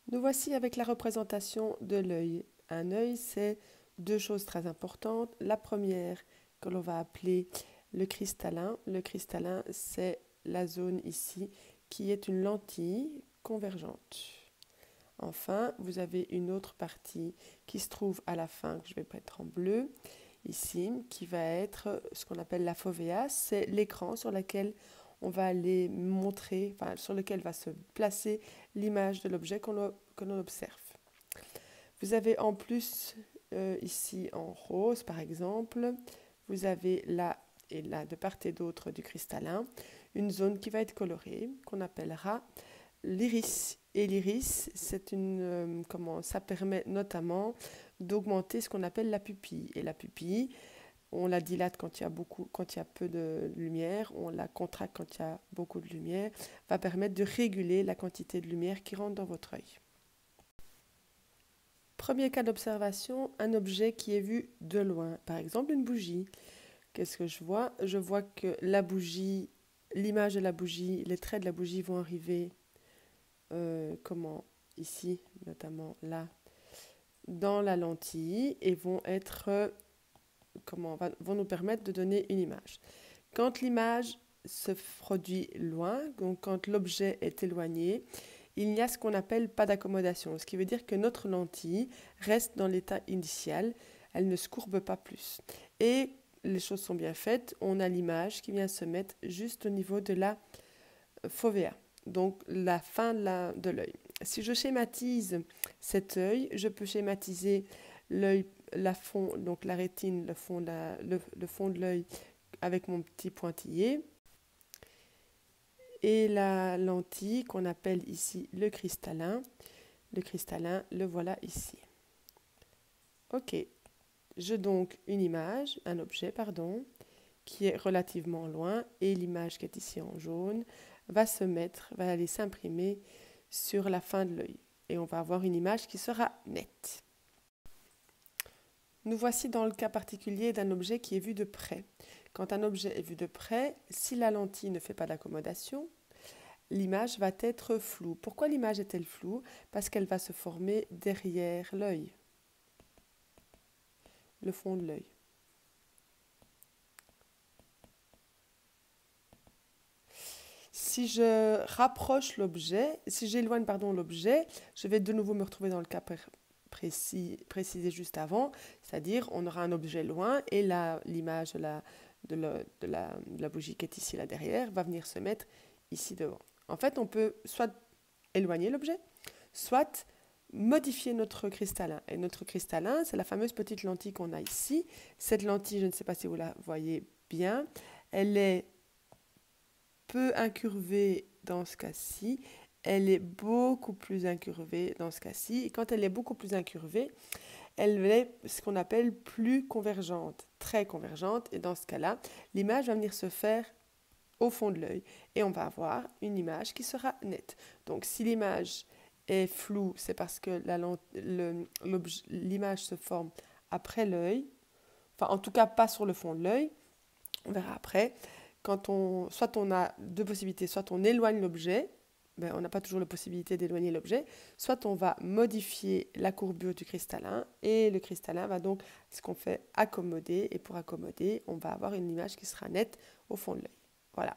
Nous voici avec la représentation de l'œil. Un œil, c'est deux choses très importantes. La première, que l'on va appeler le cristallin. Le cristallin, c'est la zone ici qui est une lentille convergente. Enfin, vous avez une autre partie qui se trouve à la fin, que je vais mettre en bleu, ici, qui va être ce qu'on appelle la fovea. C'est l'écran sur lequel on va aller montrer, enfin, sur lequel va se placer l'image de l'objet que l'on observe. Vous avez en plus, ici en rose par exemple, vous avez là et là, de part et d'autre du cristallin, une zone qui va être colorée, qu'on appellera l'iris. Et l'iris, ça permet notamment d'augmenter ce qu'on appelle la pupille. Et la pupille, on la dilate quand quand il y a peu de lumière, on la contracte quand il y a beaucoup de lumière, va permettre de réguler la quantité de lumière qui rentre dans votre œil. Premier cas d'observation, un objet qui est vu de loin, par exemple une bougie. Qu'est-ce que je vois? Je vois que la bougie, l'image de la bougie, les traits de la bougie vont arriver, ici, notamment là, dans la lentille et vont être, vont nous permettre de donner une image. Quand l'image se produit loin, donc quand l'objet est éloigné, il n'y a ce qu'on appelle pas d'accommodation, ce qui veut dire que notre lentille reste dans l'état initial, elle ne se courbe pas plus. Et les choses sont bien faites, on a l'image qui vient se mettre juste au niveau de la fovea, donc la fin de l'œil. Si je schématise cet œil, je peux schématiser l'œil, donc la rétine, le fond de l'œil avec mon petit pointillé et la lentille qu'on appelle ici le cristallin. Le cristallin, le voilà ici. Ok, j'ai donc une image, un objet, pardon, qui est relativement loin et l'image qui est ici en jaune va aller s'imprimer sur la fin de l'œil et on va avoir une image qui sera nette. Nous voici dans le cas particulier d'un objet qui est vu de près. Quand un objet est vu de près, si la lentille ne fait pas d'accommodation, l'image va être floue. Pourquoi l'image est-elle floue? Parce qu'elle va se former derrière l'œil, le fond de l'œil. Si je rapproche l'objet, si j'éloigne l'objet, je vais de nouveau me retrouver dans le cas précisé juste avant, c'est-à-dire on aura un objet loin et l'image de la bougie qui est ici là derrière va venir se mettre ici devant. En fait, on peut soit éloigner l'objet, soit modifier notre cristallin. Et notre cristallin, c'est la fameuse petite lentille qu'on a ici. Cette lentille, je ne sais pas si vous la voyez bien, elle est peu incurvée dans ce cas-ci, elle est beaucoup plus incurvée dans ce cas-ci. Et quand elle est beaucoup plus incurvée, elle est ce qu'on appelle plus convergente, très convergente. Et dans ce cas-là, l'image va venir se faire au fond de l'œil. Et on va avoir une image qui sera nette. Donc si l'image est floue, c'est parce que l'image se forme après l'œil. Enfin, en tout cas, pas sur le fond de l'œil. On verra après. Soit on a deux possibilités, soit on éloigne l'objet, ben on n'a pas toujours la possibilité d'éloigner l'objet, soit on va modifier la courbure du cristallin et le cristallin va donc, ce qu'on fait, accommoder, et pour accommoder, on va avoir une image qui sera nette au fond de l'œil. Voilà.